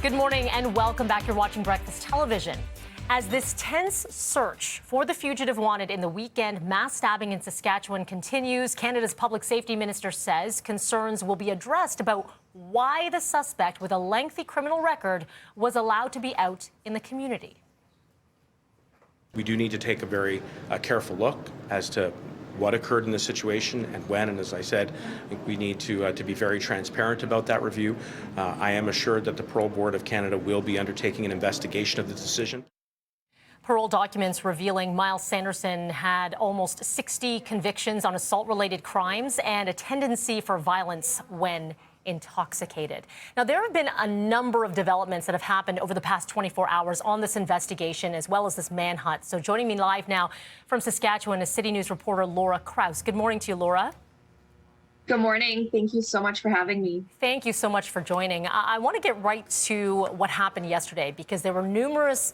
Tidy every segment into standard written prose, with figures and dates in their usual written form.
Good morning and welcome back. You're watching Breakfast Television. As this tense search for the fugitive wanted in the weekend mass stabbing in Saskatchewan continues, Canada's public safety minister says concerns will be addressed about why the suspect with a lengthy criminal record was allowed to be out in the community. We do need to take a very careful look as to what occurred in the situation and when, and as I said, I think we need to be very transparent about that review. I am assured that the Parole Board of Canada will be undertaking an investigation of the decision. Parole documents revealing Myles Sanderson had almost 60 convictions on assault-related crimes and a tendency for violence when intoxicated. Now, there have been a number of developments that have happened over the past 24 hours on this investigation as well as this manhunt. So joining me live now from Saskatchewan is CityNews reporter Laura Krause. Good morning to you, Laura. Good morning. Thank you so much for having me. Thank you so much for joining. I want to get right to what happened yesterday because there were numerous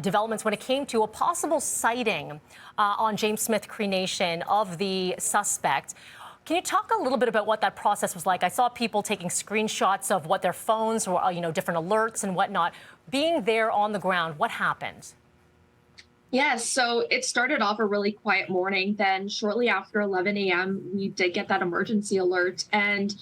developments when it came to a possible sighting on James Smith Cree Nation of the suspect. Can you talk a little bit about what that process was like? I saw people taking screenshots of what their phones or, different alerts and whatnot. Being there on the ground, what happened? Yes, so it started off a really quiet morning. Then shortly after 11 a.m., we did get that emergency alert, and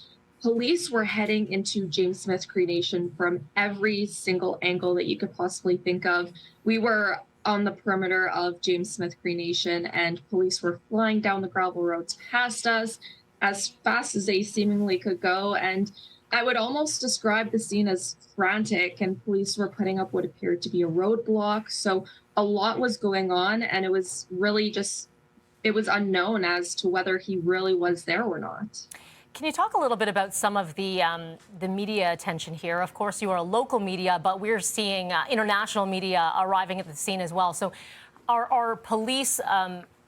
police were heading into James Smith Cree Nation from every single angle that you could possibly think of. We were on the perimeter of James Smith Cree Nation, and police were flying down the gravel roads past us as fast as they seemingly could go. And I would almost describe the scene as frantic, and police were putting up what appeared to be a roadblock. So a lot was going on, and it was really it was unknown as to whether he really was there or not. Can you talk a little bit about some of the media attention here? Of course, you are a local media, but we're seeing international media arriving at the scene as well. So are police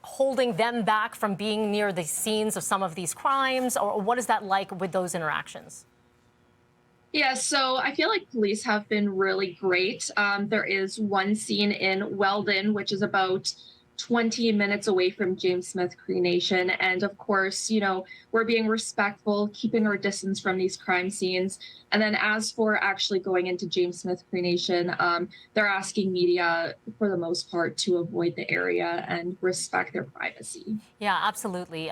holding them back from being near the scenes of some of these crimes, or what is that like with those interactions? Yeah, so I feel like police have been really great. There is one scene in Weldon, which is about 20 minutes away from James Smith Cree Nation. And of course, we're being respectful, keeping our distance from these crime scenes. And then as for actually going into James Smith Cree Nation, they're asking media, for the most part, to avoid the area and respect their privacy. Yeah, absolutely.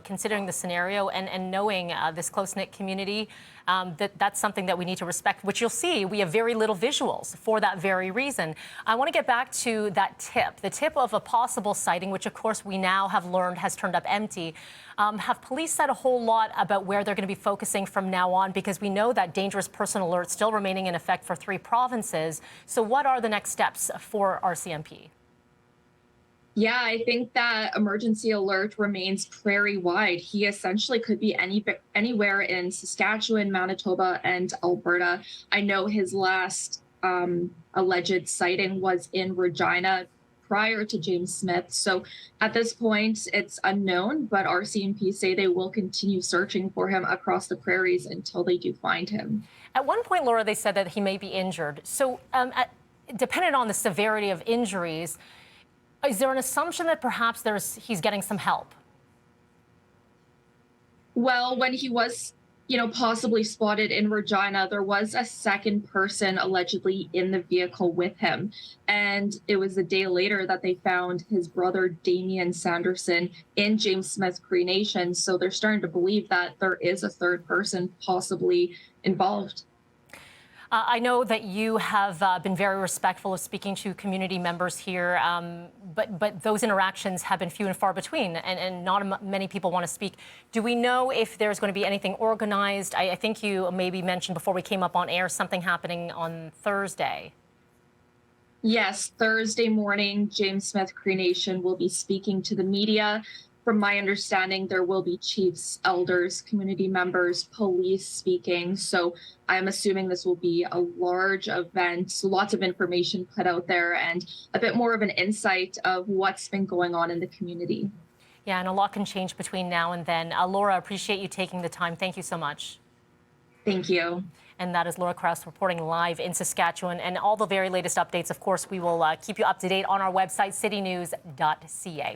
Considering the scenario and knowing this close-knit community, that's something that we need to respect, which you'll see we have very little visuals for that very reason. I want to get back to that tip, the tip of a possible sighting, which of course we now have learned has turned up empty. Have police said a whole lot about where they're going to be focusing from now on? Because we know that dangerous person alert still remaining in effect for 3 provinces. So what are the next steps for RCMP? Yeah, I think that emergency alert remains prairie-wide. He essentially could be anywhere in Saskatchewan, Manitoba, and Alberta. I know his last alleged sighting was in Regina prior to James Smith. So at this point, it's unknown, but RCMP say they will continue searching for him across the prairies until they do find him. At one point, Laura, they said that he may be injured. So depending on the severity of injuries, is there an assumption that perhaps he's getting some help? Well, when he was, possibly spotted in Regina, there was a second person allegedly in the vehicle with him. And it was a day later that they found his brother, Myles Sanderson, in James Smith Cree Nation. So they're starting to believe that there is a third person possibly involved. I know that you have been very respectful of speaking to community members here, but those interactions have been few and far between, and not many people want to speak. Do we know if there's going to be anything organized? I think you maybe mentioned before we came up on air something happening on Thursday. Yes, Thursday morning, James Smith Cree Nation will be speaking to the media. From my understanding, there will be chiefs, elders, community members, police speaking. So I'm assuming this will be a large event, lots of information put out there, and a bit more of an insight of what's been going on in the community. Yeah, and a lot can change between now and then. Laura, appreciate you taking the time. Thank you so much. Thank you. And that is Laura Krause reporting live in Saskatchewan. And all the very latest updates, of course, we will keep you up to date on our website, citynews.ca.